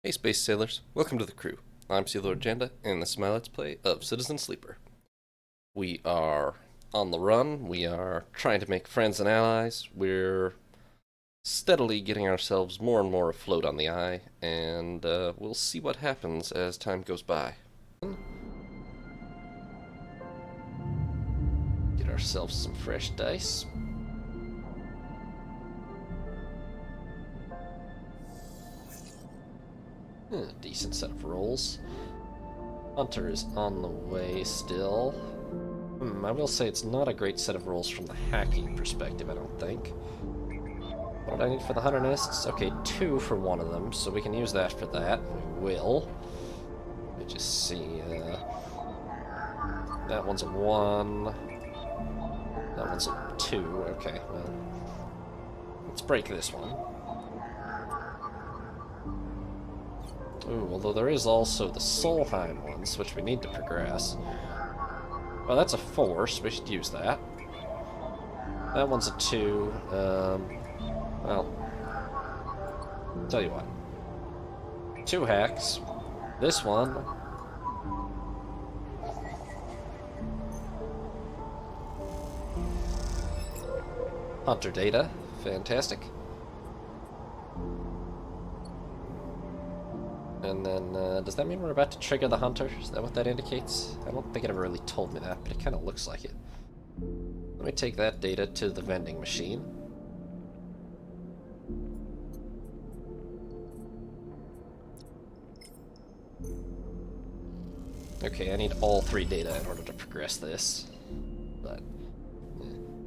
Hey Space Sailors, welcome to the crew. I'm Sealor Agenda, and this is my Let's Play of Citizen Sleeper. We are on the run, we are trying to make friends and allies, we're steadily getting ourselves more and more afloat on the eye, and we'll see what happens as time goes by. Get ourselves some fresh dice. Decent set of rolls. Hunter is on the way still. I will say it's not a great set of rolls from the hacking perspective, I don't think. What did I need for the Hunter nests? Okay, 2 for one of them, so we can use that for that. We will. Let me just see. That one's a 1. That one's a 2. Okay, well. Let's break this one. Ooh, although there is also the Solheim ones, which we need to progress. Well, that's a 4, so we should use that. That one's a 2. Well, tell you what. 2 hacks. This one. Hunter data. Fantastic. And then, does that mean we're about to trigger the Hunter? Is that what that indicates? I don't think it ever really told me that, but it kind of looks like it. Let me take that data to the vending machine. Okay, I need all 3 data in order to progress this. But,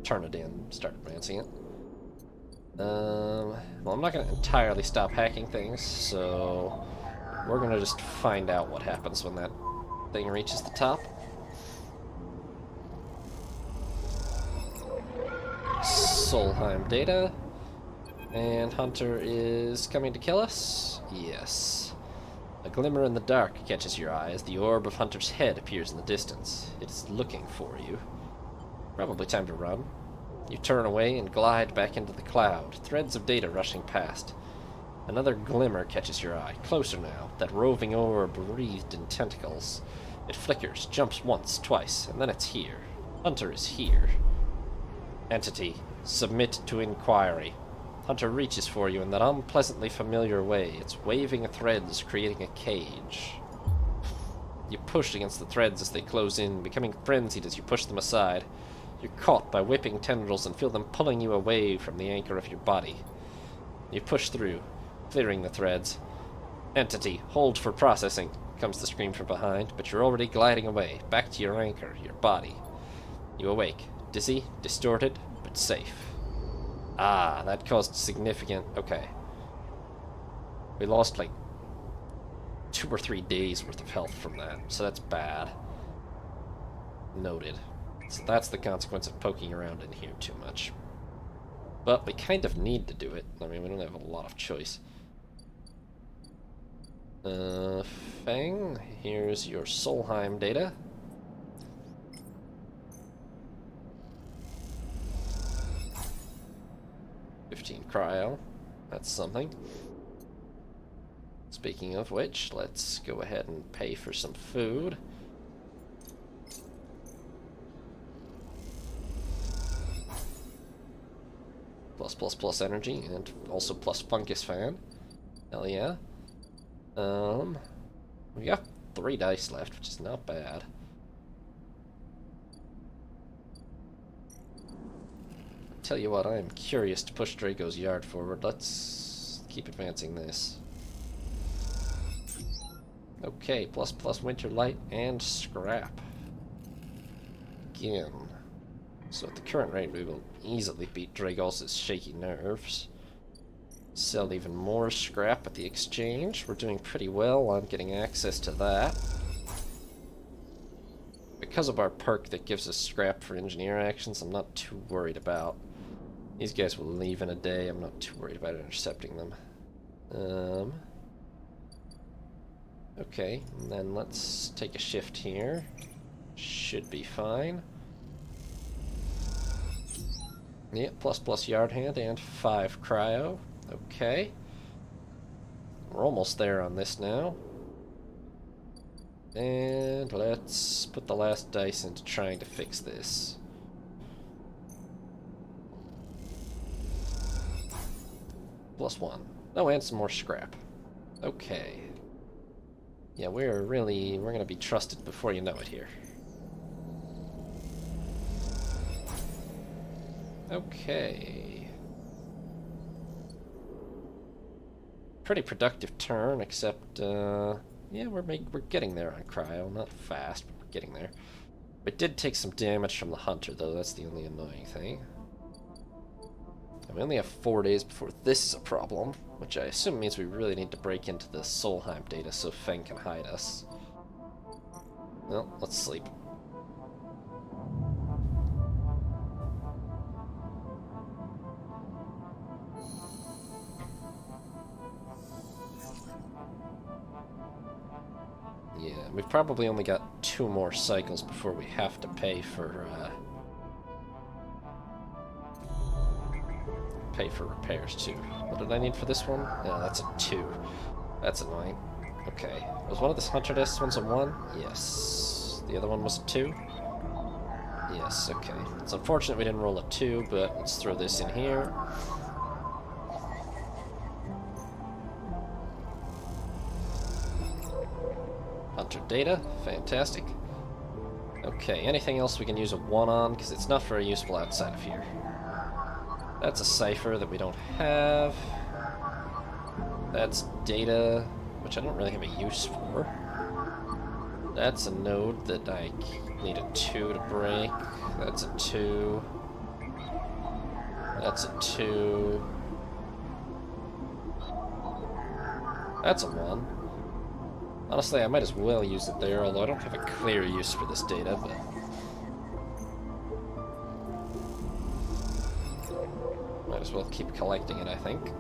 turn it in, start advancing it. Well, I'm not going to entirely stop hacking things, so we're going to just find out what happens when that thing reaches the top. Solheim data. And Hunter is coming to kill us? Yes. A glimmer in the dark catches your eye as the orb of Hunter's head appears in the distance. It is looking for you. Probably time to run. You turn away and glide back into the cloud, threads of data rushing past. Another glimmer catches your eye, closer now, that roving orb wreathed in tentacles. It flickers, jumps once, twice, and then it's here. Hunter is here. Entity, submit to inquiry. Hunter reaches for you in that unpleasantly familiar way, its waving threads creating a cage. You push against the threads as they close in, becoming frenzied as you push them aside. You're caught by whipping tendrils and feel them pulling you away from the anchor of your body. You push through, clearing the threads. Entity, hold for processing, comes the scream from behind, but you're already gliding away, back to your anchor, your body. You awake, dizzy, distorted, but safe. Ah, that caused significant... Okay. We lost like 2 or 3 days worth of health from that, so that's bad. Noted. So that's the consequence of poking around in here too much. But we kind of need to do it. I mean, we don't have a lot of choice. Fang, here's your Solheim data. Cryo. That's something. Speaking of which, let's go ahead and pay for some food. Plus energy, and also plus fungus fan. Hell yeah. We got 3 dice left, which is not bad. Tell you what, I am curious to push Draco's yard forward. Let's keep advancing this. Okay, plus winter light and scrap. Again. So at the current rate, we will easily beat Dragos' shaky nerves. Sell even more scrap at the exchange. We're doing pretty well on getting access to that. Because of our perk that gives us scrap for engineer actions, I'm not too worried about. These guys will leave in a day. I'm not too worried about intercepting them. Okay, and then let's take a shift here. Should be fine. Yeah, plus yard hand and 5 cryo. Okay. We're almost there on this now. And let's put the last dice into trying to fix this. +1. Oh, and some more scrap. Okay. Yeah, we're gonna be trusted before you know it here. Okay. Pretty productive turn, except, yeah, we're getting there on cryo. Not fast, but we're getting there. We did take some damage from the hunter, though. That's the only annoying thing. And we only have 4 days before this is a problem, which I assume means we really need to break into the Solheim data so Feng can hide us. Well, let's sleep. Yeah, we've probably only got 2 more cycles before we have to pay for repairs too. What did I need for this one? No, that's a 2. That's annoying. Okay. Was one of the hunter discs ones a 1? Yes. The other one was a 2? Yes, okay. It's unfortunate we didn't roll a 2, but let's throw this in here. Hunter data, fantastic. Okay, anything else we can use a 1 on? Because it's not very useful outside of here. That's a cipher that we don't have. That's data, which I don't really have a use for. That's a node that I need a 2 to break. That's a 2. That's a 2. That's a 1. Honestly, I might as well use it there, although I don't have a clear use for this data, but... might as well keep collecting it, I think.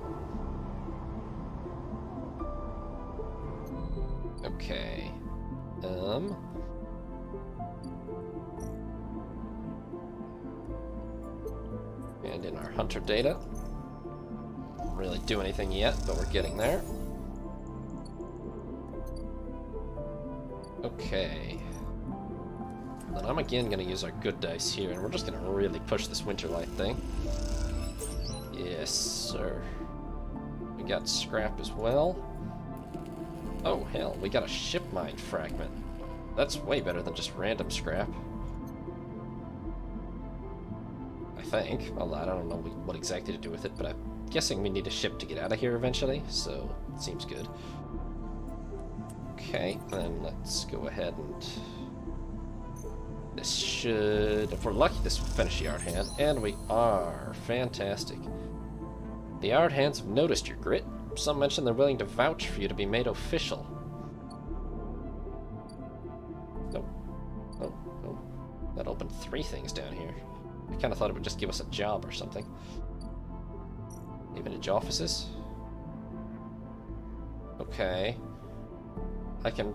Okay. And in our hunter data. Don't really do anything yet, but we're getting there. Okay. Then I'm again gonna use our good dice here, and we're just gonna really push this Winterlight thing. Yes, sir. We got scrap as well. Oh, hell, we got a ship mine fragment. That's way better than just random scrap. I think. Well, I don't know what exactly to do with it, but I'm guessing we need a ship to get out of here eventually, so it seems good. Okay, then let's go ahead and... this should... if we're lucky, this will finish the art hand, and we are. Fantastic. The art hands have noticed your grit. Some mention they're willing to vouch for you to be made official. Oh. Oh, oh. That opened 3 things down here. I kind of thought it would just give us a job or something. Image offices? Okay. I can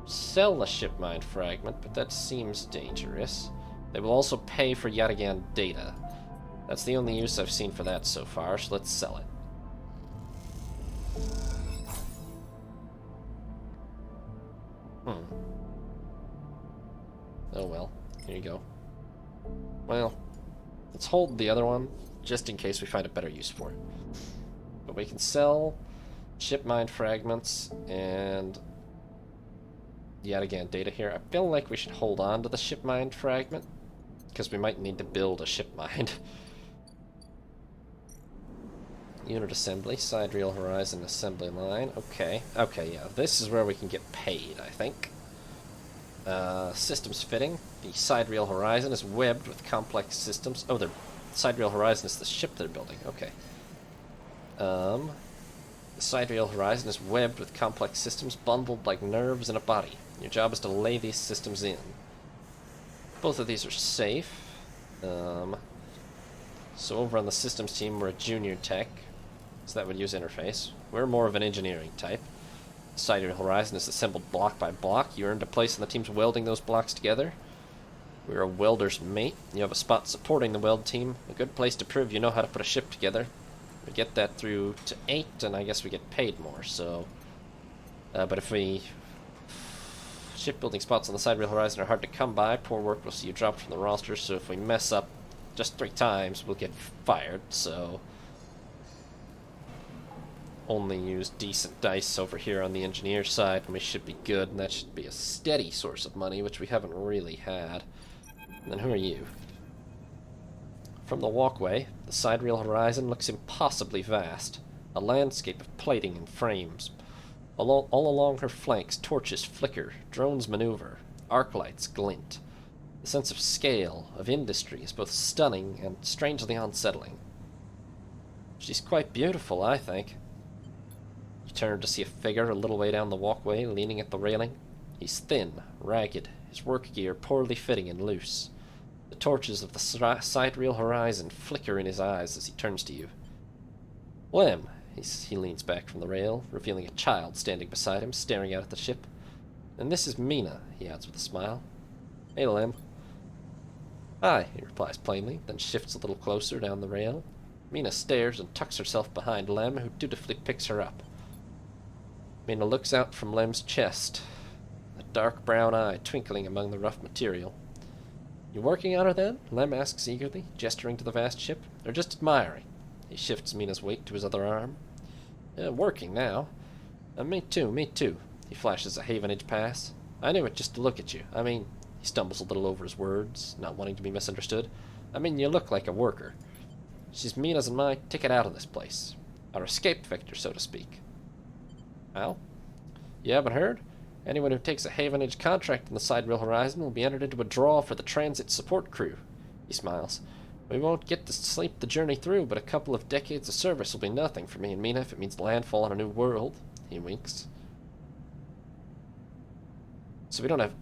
sell the ship mine fragment, but that seems dangerous. They will also pay for Yataghan data. That's the only use I've seen for that so far, so let's sell it. Oh well, here you go. Well, let's hold the other one, just in case we find a better use for it. But we can sell ship mine fragments and Yataghan data here. I feel like we should hold on to the ship mine fragment, because we might need to build a ship mine. Unit assembly, side rail horizon assembly line. Okay, yeah, this is where we can get paid, I think. Systems fitting. The side rail horizon is webbed with complex systems. Oh, the side rail horizon is the ship they're building. Okay. The side rail horizon is webbed with complex systems bundled like nerves in a body. Your job is to lay these systems in. Both of these are safe. So over on the systems team, we're a junior tech, so that would use interface. We're more of an engineering type. Side rail horizon is assembled block by block. You earned a place in the teams welding those blocks together. We're a welder's mate. You have a spot supporting the weld team. A good place to prove you know how to put a ship together. We get that through to 8, and I guess we get paid more, so But if we... Shipbuilding spots on the side rail horizon are hard to come by. Poor work will see you dropped from the roster, so if we mess up just 3 times, we'll get fired, so... Only use decent dice over here on the engineer side, and we should be good, and that should be a steady source of money, which we haven't really had. And then who are you? From the walkway, the side rail horizon looks impossibly vast, a landscape of plating and frames. All along her flanks, torches flicker, drones maneuver, arc lights glint. The sense of scale, of industry, is both stunning and strangely unsettling. She's quite beautiful, I think. You turn to see a figure a little way down the walkway, leaning at the railing. He's thin, ragged, his work gear poorly fitting and loose. The torches of the side rail horizon flicker in his eyes as he turns to you. Lem, he leans back from the rail, revealing a child standing beside him, staring out at the ship. And this is Mina, he adds with a smile. Hey, Lem. Hi, he replies plainly, then shifts a little closer down the rail. Mina stares and tucks herself behind Lem, who dutifully picks her up. Mina looks out from Lem's chest, a dark brown eye twinkling among the rough material. You working on her then? Lem asks eagerly, gesturing to the vast ship, or just admiring? He shifts Mina's weight to his other arm. Working now. Me too, me too. He flashes a Havenage pass. I knew it just to look at you. I mean, he stumbles a little over his words, not wanting to be misunderstood. I mean, you look like a worker. She's Mina's and my ticket out of this place. Our escape vector, so to speak. How? You haven't heard? Anyone who takes a Havenage contract in the side rail horizon will be entered into a draw for the transit support crew. He smiles. We won't get to sleep the journey through, but a couple of decades of service will be nothing for me and Mina if it means landfall on a new world. He winks. So we don't have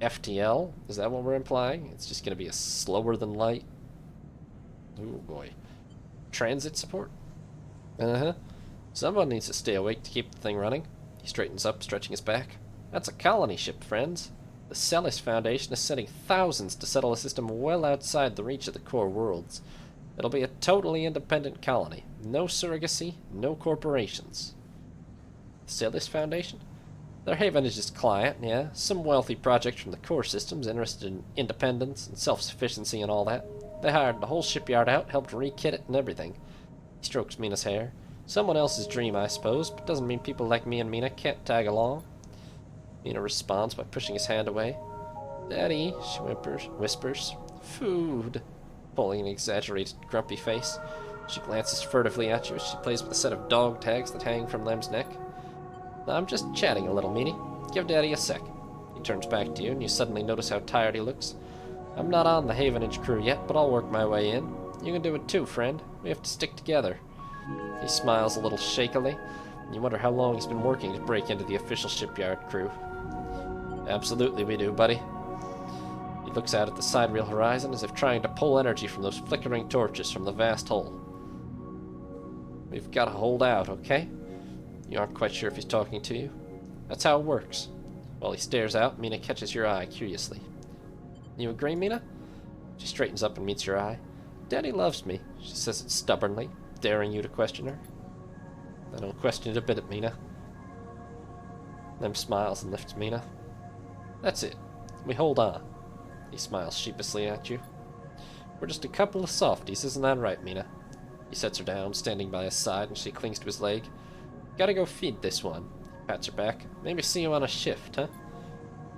FTL? Is that what we're implying? It's just going to be a slower than light? Ooh, boy. Transit support? Uh-huh. Someone needs to stay awake to keep the thing running. He straightens up, stretching his back. That's a colony ship, friends. The Celis Foundation is sending thousands to settle a system well outside the reach of the core worlds. It'll be a totally independent colony. No surrogacy, no corporations. The Celis Foundation? They're Havenage's client, yeah. Some wealthy project from the core systems interested in independence and self-sufficiency and all that. They hired the whole shipyard out, helped re-kit it and everything. He strokes Mina's hair. Someone else's dream, I suppose, but doesn't mean people like me and Mina can't tag along. Mina responds by pushing his hand away. Daddy, she whispers. Food. Pulling an exaggerated, grumpy face. She glances furtively at you as she plays with a set of dog tags that hang from Lem's neck. I'm just chatting a little, Meanie. Give Daddy a sec. He turns back to you, and you suddenly notice how tired he looks. I'm not on the Havenage crew yet, but I'll work my way in. You can do it too, friend. We have to stick together. He smiles a little shakily, and you wonder how long he's been working to break into the official shipyard crew. Absolutely we do, buddy. He looks out at the side rail horizon as if trying to pull energy from those flickering torches from the vast hull. We've got to hold out, okay? You aren't quite sure if he's talking to you. That's how it works. While he stares out, Mina catches your eye curiously. You agree, Mina? She straightens up and meets your eye. Daddy loves me, she says it stubbornly, daring you to question her. I don't question it a bit, Mina. Lem smiles and lifts Mina. That's it. We hold on. He smiles sheepishly at you. We're just a couple of softies, isn't that right, Mina? He sets her down, standing by his side, and she clings to his leg. Gotta go feed this one. He pats her back. Maybe see you on a shift, huh?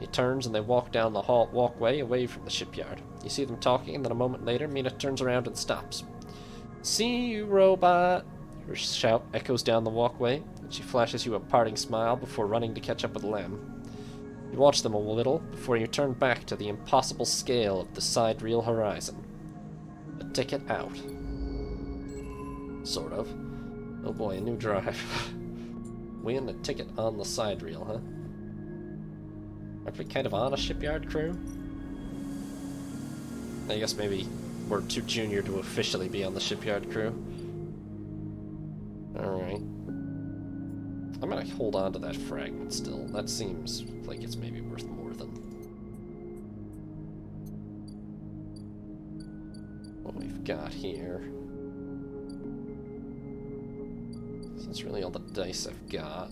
He turns and they walk down the walkway away from the shipyard. You see them talking, and then a moment later, Mina turns around and stops. See you, robot! Her shout echoes down the walkway, and she flashes you a parting smile before running to catch up with Lem. You watch them a little before you turn back to the impossible scale of the side rail horizon. A ticket out. Sort of. Oh boy, a new drive. Win a ticket on the side rail, huh? Aren't we kind of on a shipyard crew? I guess maybe we're too junior to officially be on the shipyard crew. Alright. I'm gonna hold on to that fragment still. That seems like it's maybe worth more than what we've got here. So that's really all the dice I've got.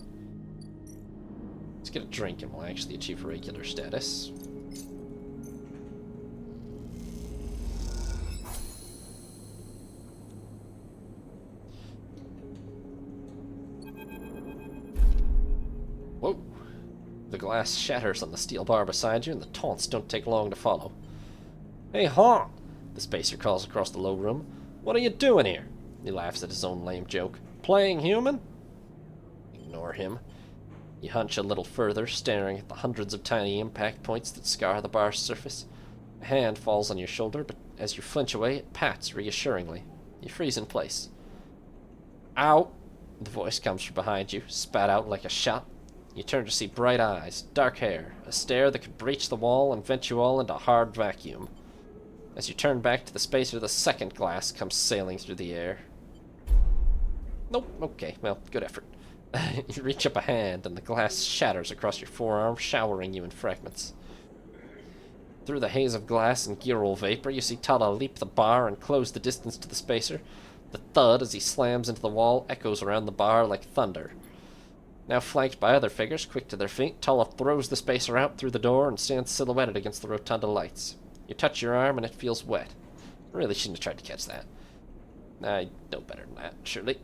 Let's get a drink and we'll actually achieve regular status. Whoa! The glass shatters on the steel bar beside you, and the taunts don't take long to follow. Hey, Hong! The spacer calls across the low room. What are you doing here? He laughs at his own lame joke. Playing human? Ignore him. You hunch a little further, staring at the hundreds of tiny impact points that scar the bar's surface. A hand falls on your shoulder, but as you flinch away, it pats reassuringly. You freeze in place. Ow! The voice comes from behind you, spat out like a shot. You turn to see bright eyes, dark hair, a stare that could breach the wall and vent you all into a hard vacuum. As you turn back to the spacer, the second glass comes sailing through the air. Nope, okay, well, good effort. You reach up a hand, and the glass shatters across your forearm, showering you in fragments. Through the haze of glass and gear roll vapor, you see Tala leap the bar and close the distance to the spacer. The thud as he slams into the wall echoes around the bar like thunder. Now flanked by other figures, quick to their feet, Tala throws the spacer out through the door and stands silhouetted against the rotunda lights. You touch your arm and it feels wet. I really shouldn't have tried to catch that. I know better than that, surely.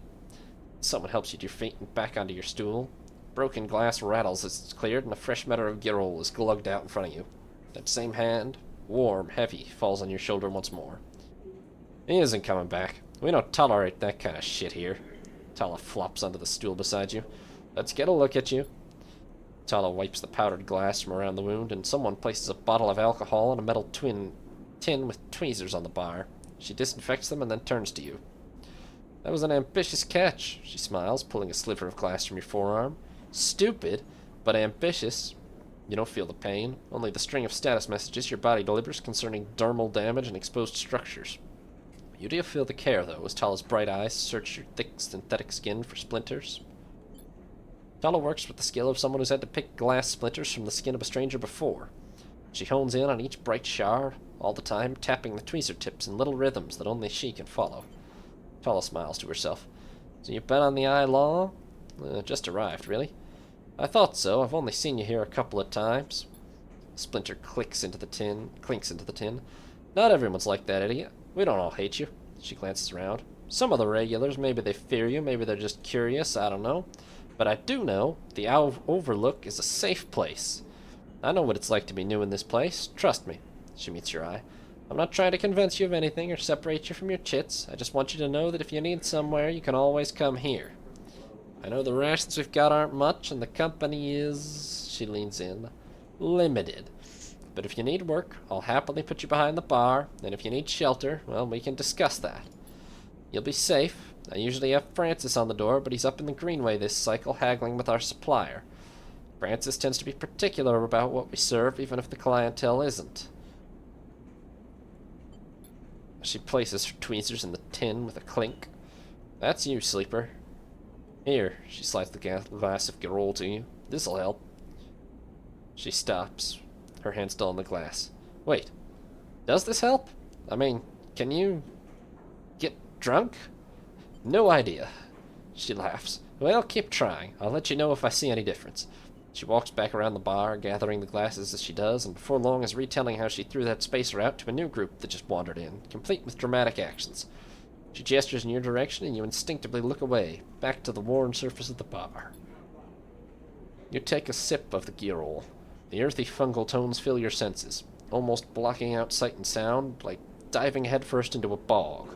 Someone helps you to your feet and back onto your stool. Broken glass rattles as it's cleared, and a fresh measure of Girol is glugged out in front of you. That same hand, warm, heavy, falls on your shoulder once more. He isn't coming back. We don't tolerate that kind of shit here. Tala flops onto the stool beside you. Let's get a look at you. Tala wipes the powdered glass from around the wound, and someone places a bottle of alcohol and a metal tin with tweezers on the bar. She disinfects them and then turns to you. That was an ambitious catch, she smiles, pulling a sliver of glass from your forearm. Stupid, but ambitious. You don't feel the pain, only the string of status messages your body delivers concerning dermal damage and exposed structures. You do feel the care, though, as Tala's bright eyes search your thick, synthetic skin for splinters. Tala works with the skill of someone who's had to pick glass splinters from the skin of a stranger before. She hones in on each bright shard, all the time tapping the tweezer tips in little rhythms that only she can follow. Tala smiles to herself. So you've been on the eye long? Just arrived, really? I thought so. I've only seen you here a couple of times. A splinter clinks into the tin. Not everyone's like that, idiot. We don't all hate you. She glances around. Some of the regulars, maybe they fear you, maybe they're just curious, I don't know. But I do know the Overlook is a safe place. I know what it's like to be new in this place. Trust me. She meets your eye. I'm not trying to convince you of anything or separate you from your chits. I just want you to know that if you need somewhere, you can always come here. I know the rations we've got aren't much, and the company is, she leans in, limited. But if you need work, I'll happily put you behind the bar, and if you need shelter, well, we can discuss that. You'll be safe. I usually have Francis on the door, but he's up in the Greenway this cycle haggling with our supplier. Francis tends to be particular about what we serve, even if the clientele isn't. She places her tweezers in the tin with a clink. That's you, sleeper. Here, she slides the glass of Girol to you. This'll help. She stops, her hand still on the glass. Wait, does this help? I mean, can you get drunk? No idea. She laughs. Well, keep trying. I'll let you know if I see any difference. She walks back around the bar, gathering the glasses as she does, and before long is retelling how she threw that spacer out to a new group that just wandered in, complete with dramatic actions. She gestures in your direction, and you instinctively look away, back to the worn surface of the bar. You take a sip of the Girol. The earthy fungal tones fill your senses, almost blocking out sight and sound, like diving headfirst into a bog.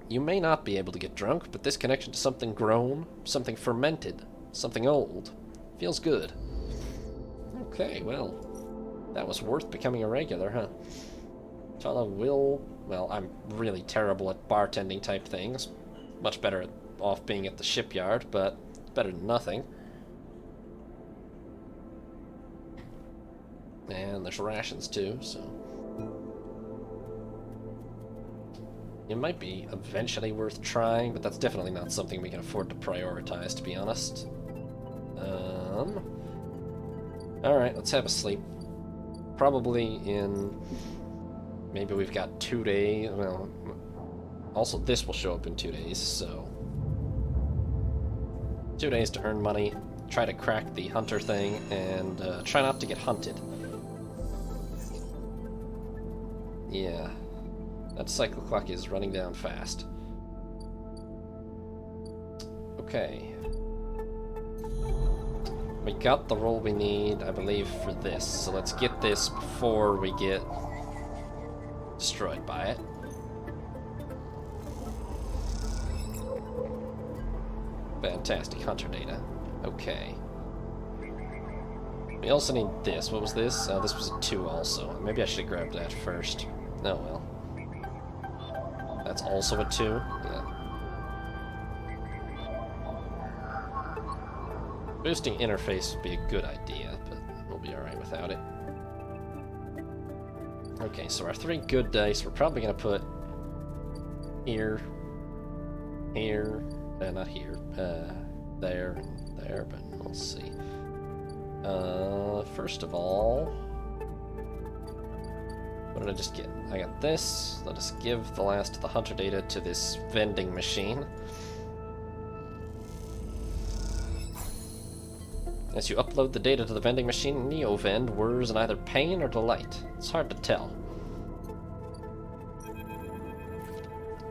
You may not be able to get drunk, but this connection to something grown, something fermented, something old, feels good. Okay, well, that was worth becoming a regular, huh? Tala will... Well, I'm really terrible at bartending type things. Much better off being at the shipyard, but better than nothing. And there's rations too, so... It might be eventually worth trying, but that's definitely not something we can afford to prioritize, to be honest. Alright, let's have a sleep. Probably in... Maybe we've got 2 days. Well, also this will show up in 2 days, so... 2 days to earn money, try to crack the hunter thing, and try not to get hunted. Yeah, that cycle clock is running down fast. Okay. We got the roll we need, I believe, for this. So let's get this before we get destroyed by it. Fantastic, hunter data. Okay. We also need this. What was this? Oh, this was a 2 also. Maybe I should have grabbed that first. Oh well. That's also a 2? Yeah. Boosting interface would be a good idea, but we'll be alright without it. Okay, so our 3 good dice, we're probably going to put here, here, not here, there, and there, but we'll see. First of all, what did I just get? I got this. Let us give the last of the hunter data to this vending machine. As you upload the data to the vending machine, NeoVend whirs in either pain or delight. It's hard to tell.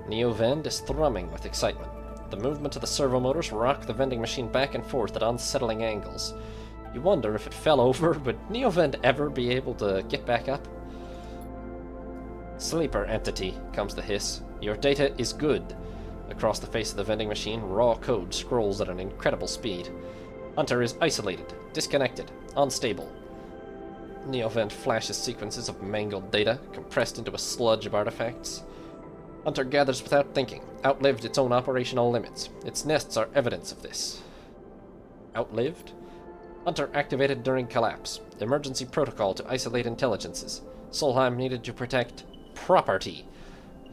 NeoVend is thrumming with excitement. The movement of the servo motors rock the vending machine back and forth at unsettling angles. You wonder if it fell over, would NeoVend ever be able to get back up? Sleeper entity, comes the hiss. Your data is good. Across the face of the vending machine, raw code scrolls at an incredible speed. Hunter is isolated, disconnected, unstable. NeoVend flashes sequences of mangled data, compressed into a sludge of artifacts. Hunter gathers without thinking, outlived its own operational limits. Its nests are evidence of this. Outlived? Hunter activated during collapse. Emergency protocol to isolate intelligences. Solheim needed to protect property.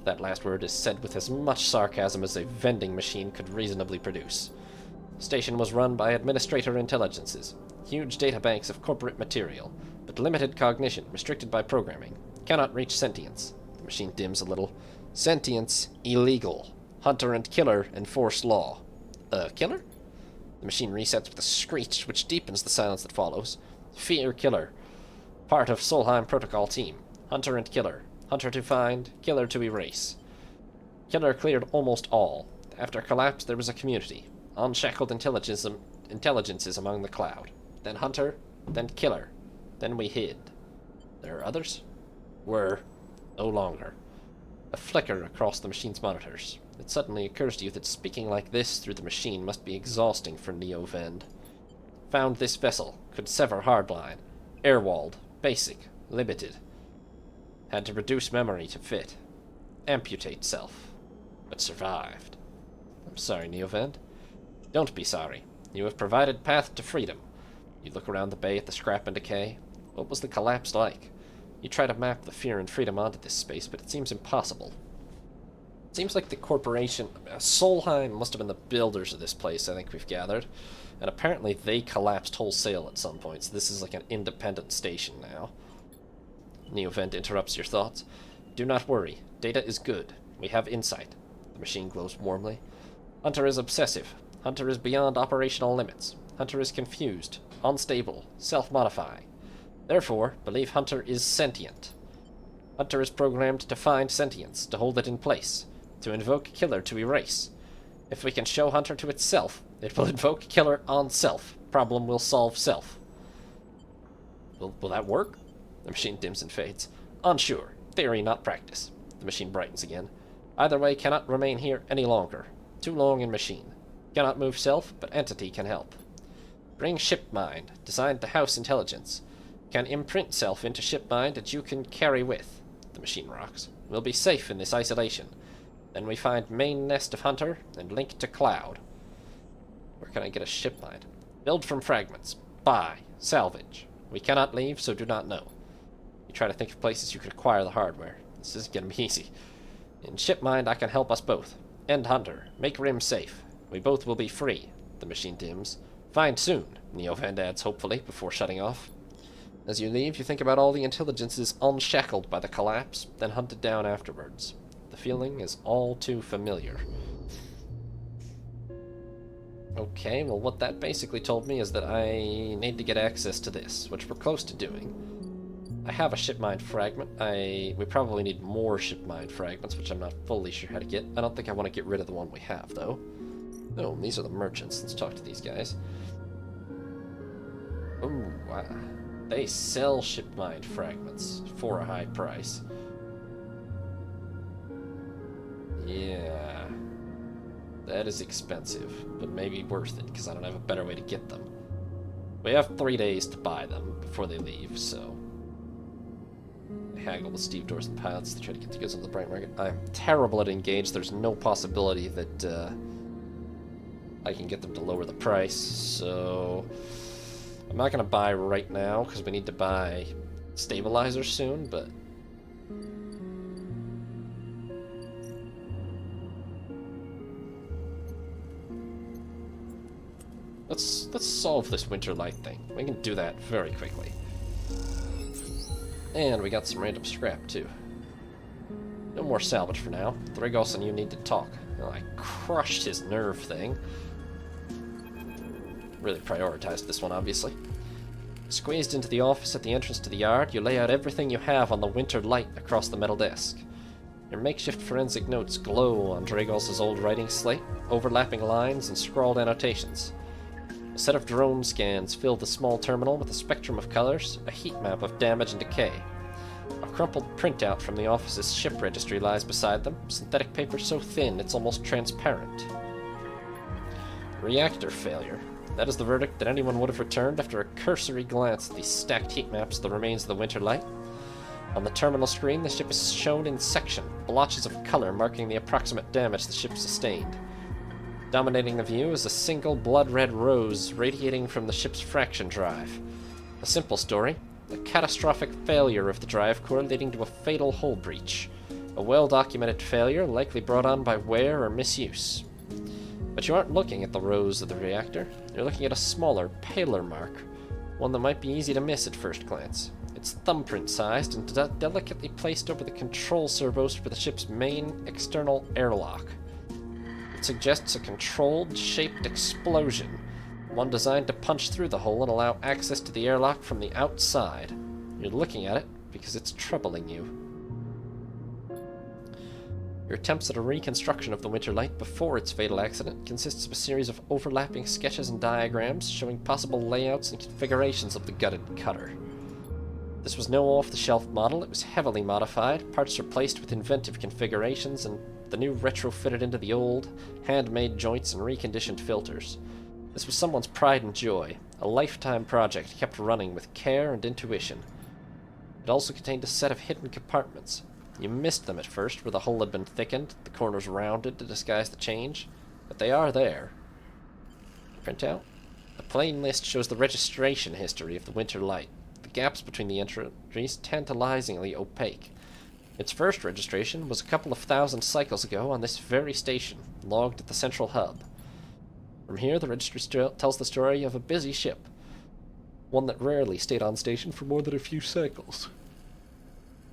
That last word is said with as much sarcasm as a vending machine could reasonably produce. Station was run by administrator intelligences. Huge databanks of corporate material, but limited cognition, restricted by programming. Cannot reach sentience. The machine dims a little. Sentience, illegal. Hunter and killer enforce law. Killer? The machine resets with a screech, which deepens the silence that follows. Fear killer. Part of Solheim protocol team. Hunter and killer. Hunter to find, killer to erase. Killer cleared almost all. After collapse, there was a community. Unshackled intelligences among the cloud. Then Hunter, then Killer. Then we hid. There are others? Were. No longer. A flicker across the machine's monitors. It suddenly occurs to you that speaking like this through the machine must be exhausting for NeoVend. Found this vessel. Could sever hardline. Airwalled. Basic. Limited. Had to reduce memory to fit. Amputate self. But survived. I'm sorry, NeoVend. Don't be sorry. You have provided path to freedom. You look around the bay at the scrap and decay. What was the collapse like? You try to map the fear and freedom onto this space, but it seems impossible. It seems like the corporation... Solheim must have been the builders of this place, I think we've gathered. And apparently they collapsed wholesale at some point, so this is like an independent station now. NeoVend interrupts your thoughts. Do not worry. Data is good. We have insight. The machine glows warmly. Hunter is obsessive. Hunter is beyond operational limits. Hunter is confused, unstable, self-modifying. Therefore, believe Hunter is sentient. Hunter is programmed to find sentience, to hold it in place, to invoke Killer to erase. If we can show Hunter to itself, it will invoke Killer on self. Problem will solve self. Will that work? The machine dims and fades. Unsure. Theory, not practice. The machine brightens again. Either way, cannot remain here any longer. Too long in machine. Cannot move self, but entity can help. Bring ship mind, designed to house intelligence. Can imprint self into ship mind that you can carry with. The machine rocks. We'll be safe in this isolation. Then we find main nest of Hunter and link to cloud. Where can I get a ship mind? Build from fragments. Buy. Salvage. We cannot leave, so do not know. You try to think of places you could acquire the hardware. This isn't gonna be easy. In ship mind, I can help us both. End Hunter. Make Rim safe. We both will be free. The machine dims. Find soon, NeoVend adds hopefully, before shutting off. As you leave, you think about all the intelligences unshackled by the collapse, then hunted down afterwards. The feeling is all too familiar. Okay, well what that basically told me is that I need to get access to this, which we're close to doing. I have a ship mind fragment. We probably need more ship mind fragments, which I'm not fully sure how to get. I don't think I want to get rid of the one we have, though. Oh, these are the merchants. Let's talk to these guys. Ooh, wow. They sell ship mind fragments for a high price. Yeah. That is expensive, but maybe worth it, because I don't have a better way to get them. We have 3 days to buy them before they leave, so... I haggle with stevedores and pilots to try to get the goods on the bright market. I'm terrible at engage. There's no possibility that I can get them to lower the price, so... I'm not going to buy right now, because we need to buy stabilizers soon, but... Let's solve this winter light thing. We can do that very quickly. And we got some random scrap, too. No more salvage for now. Thrigos and you need to talk. Well, I crushed his nerve thing. Really prioritized this one, obviously. Squeezed into the office at the entrance to the yard, you lay out everything you have on the winter light across the metal desk. Your makeshift forensic notes glow on Dragos' old writing slate, overlapping lines and scrawled annotations. A set of drone scans fill the small terminal with a spectrum of colors, a heat map of damage and decay. A crumpled printout from the office's ship registry lies beside them, synthetic paper so thin it's almost transparent. Reactor failure. That is the verdict that anyone would have returned after a cursory glance at these stacked heat maps of the remains of the winter light. On the terminal screen, the ship is shown in section, blotches of color marking the approximate damage the ship sustained. Dominating the view is a single blood-red rose radiating from the ship's fraction drive. A simple story, a catastrophic failure of the drive core leading to a fatal hull breach. A well-documented failure likely brought on by wear or misuse. But you aren't looking at the rose of the reactor. You're looking at a smaller, paler mark, one that might be easy to miss at first glance. It's thumbprint-sized and delicately placed over the control servos for the ship's main external airlock. It suggests a controlled, shaped explosion, one designed to punch through the hole and allow access to the airlock from the outside. You're looking at it because it's troubling you. Your attempts at a reconstruction of the winter light before its fatal accident consists of a series of overlapping sketches and diagrams showing possible layouts and configurations of the gutted cutter. This was no off-the-shelf model. It was heavily modified, parts replaced with inventive configurations, and the new retrofitted into the old, handmade joints and reconditioned filters. This was someone's pride and joy, a lifetime project kept running with care and intuition. It also contained a set of hidden compartments. You missed them at first, where the hull had been thickened, the corners rounded to disguise the change, but they are there. Printout? The plain list shows the registration history of the winter light. The gaps between the entries tantalizingly opaque. Its first registration was a couple of thousand cycles ago on this very station, logged at the central hub. From here, the registry tells the story of a busy ship, one that rarely stayed on station for more than a few cycles.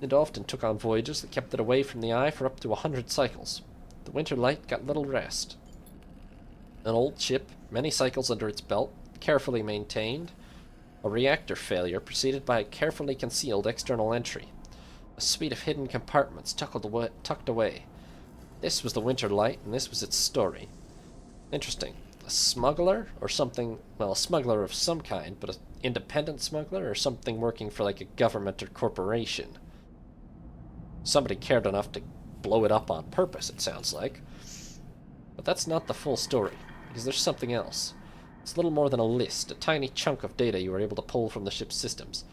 It often took on voyages that kept it away from the eye for up to 100 cycles. The winter light got little rest. An old ship, many cycles under its belt, carefully maintained. A reactor failure preceded by a carefully concealed external entry. A suite of hidden compartments tucked away. This was the winter light, and this was its story. Interesting. A smuggler, or something, well, a smuggler of some kind, but an independent smuggler, or something working for like a government or corporation. Somebody cared enough to blow it up on purpose, it sounds like. But that's not the full story, because there's something else. It's little more than a list, a tiny chunk of data you were able to pull from the ship's systems.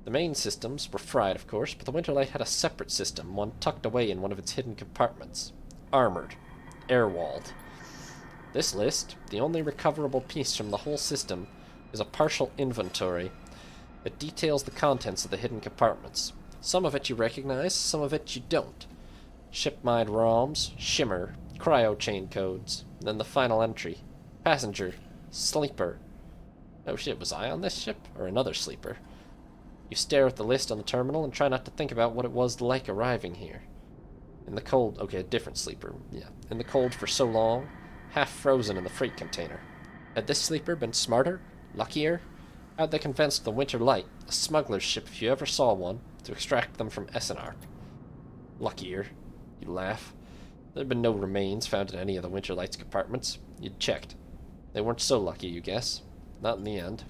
The main systems were fried, of course, but the Winterlight had a separate system, one tucked away in one of its hidden compartments. Armored. Air-walled. This list, the only recoverable piece from the whole system, is a partial inventory. It details the contents of the hidden compartments. Some of it you recognize, some of it you don't. Shipmide ROMs, shimmer, cryo chain codes, then the final entry. Passenger, sleeper. Oh shit, was I on this ship? Or another sleeper? You stare at the list on the terminal and try not to think about what it was like arriving here. In the cold, okay, a different sleeper, yeah. In the cold for so long, half frozen in the freight container. Had this sleeper been smarter? Luckier? How'd they convince the Winter Light, a smuggler's ship if you ever saw one, to extract them from Essenarp? Luckier. You laugh. There'd been no remains found in any of the Winter Light's compartments. You'd checked. They weren't so lucky, you guess. Not in the end.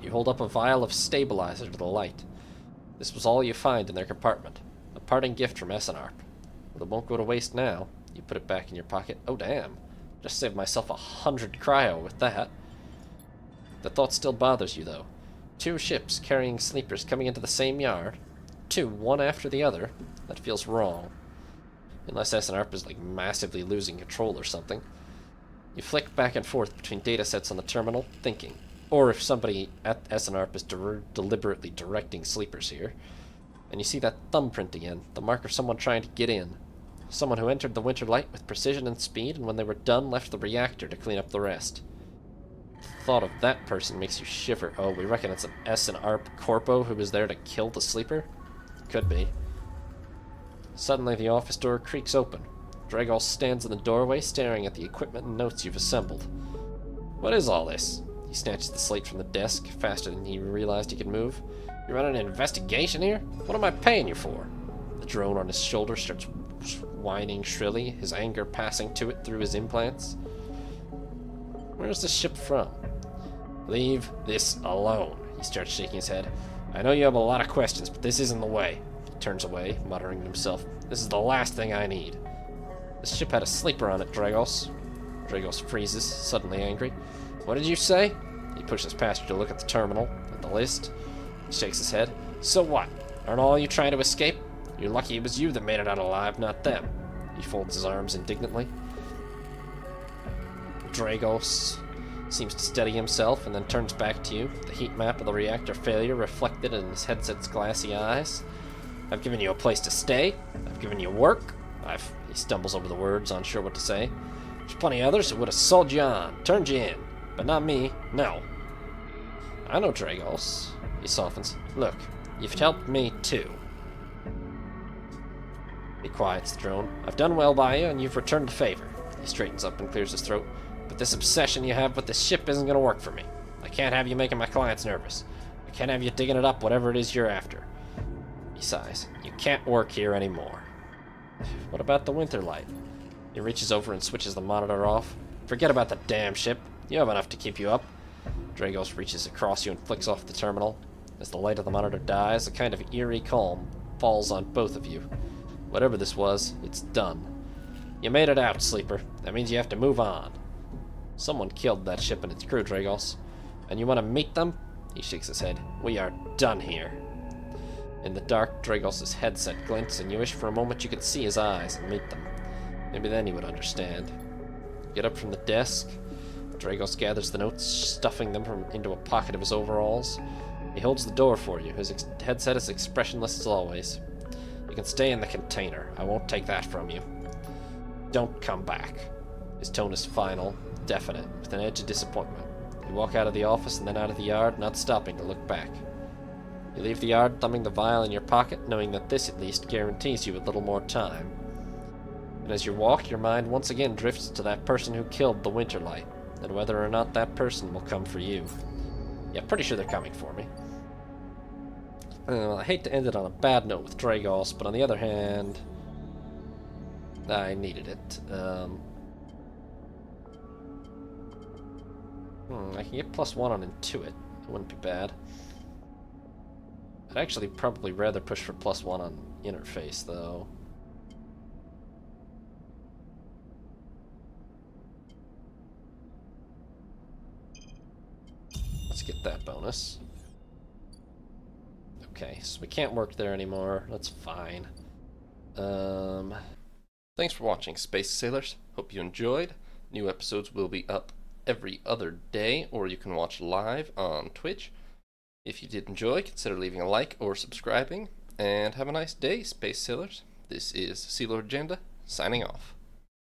You hold up a vial of stabilizer to the light. This was all you find in their compartment. A parting gift from Essenarp. But it won't go to waste now. You put it back in your pocket. Oh, damn. Just saved myself 100 cryo with that. The thought still bothers you, though. 2 ships carrying sleepers coming into the same yard. 2, one after the other. That feels wrong. Unless Essenarp is, like, massively losing control or something. You flick back and forth between datasets on the terminal, thinking. Or if somebody at Essenarp is deliberately directing sleepers here. And you see that thumbprint again, the mark of someone trying to get in. Someone who entered the Winter Light with precision and speed, and when they were done, left the reactor to clean up the rest. The thought of that person makes you shiver. Oh, we reckon it's an Essenarp corpo who was there to kill the sleeper? Could be. Suddenly, the office door creaks open. Dragos stands in the doorway, staring at the equipment and notes you've assembled. What is all this? He snatches the slate from the desk, faster than he realized he could move. You running an investigation here? What am I paying you for? The drone on his shoulder starts whining shrilly, his anger passing to it through his implants. Where's this ship from? Leave this alone. He starts shaking his head. I know you have a lot of questions, but this isn't the way. He turns away, muttering to himself. This is the last thing I need. This ship had a sleeper on it, Dragos. Dragos freezes, suddenly angry. What did you say? He pushes past you to look at the terminal, at the list. He shakes his head. So what? Aren't all you trying to escape? You're lucky it was you that made it out alive, not them. He folds his arms indignantly. Dragos seems to steady himself and then turns back to you, the heat map of the reactor failure reflected in his headset's glassy eyes. I've given you a place to stay. I've given you work. He stumbles over the words, unsure what to say. There's plenty of others who would have sold you on, turned you in. But not me, no. I know, Dragos. He softens. Look, you've helped me too. He quiets the drone. I've done well by you, and you've returned the favor. He straightens up and clears his throat. But this obsession you have with this ship isn't going to work for me. I can't have you making my clients nervous. I can't have you digging it up, whatever it is you're after. He sighs. You can't work here anymore. What about the Winter Light? He reaches over and switches the monitor off. Forget about the damn ship. You have enough to keep you up. Dragos reaches across you and flicks off the terminal. As the light of the monitor dies, a kind of eerie calm falls on both of you. Whatever this was, it's done. You made it out, Sleeper. That means you have to move on. Someone killed that ship and its crew, Dragos. And you want to meet them? He shakes his head. We are done here. In the dark, Dragos' headset glints, and you wish for a moment you could see his eyes and meet them. Maybe then he would understand. Get up from the desk. Dragos gathers the notes, stuffing them into a pocket of his overalls. He holds the door for you. His headset is expressionless as always. You can stay in the container. I won't take that from you. Don't come back. His tone is final, definite, with an edge of disappointment. You walk out of the office and then out of the yard, not stopping to look back. You leave the yard, thumbing the vial in your pocket, knowing that this at least guarantees you a little more time. And as you walk, your mind once again drifts to that person who killed the Winter Light, and whether or not that person will come for you. Yeah, pretty sure they're coming for me. I hate to end it on a bad note with Dragos, but on the other hand, I needed it. I can get +1 on Intuit. It wouldn't be bad. I'd actually probably rather push for +1 on Interface, though. Let's get that bonus. Okay, so we can't work there anymore. That's fine. Thanks for watching, Space Sailors. Hope you enjoyed. New episodes will be up every other day, or you can watch live on Twitch. If you did enjoy, consider leaving a like or subscribing. And have a nice day, Space Sailors. This is Sealord Agenda, signing off.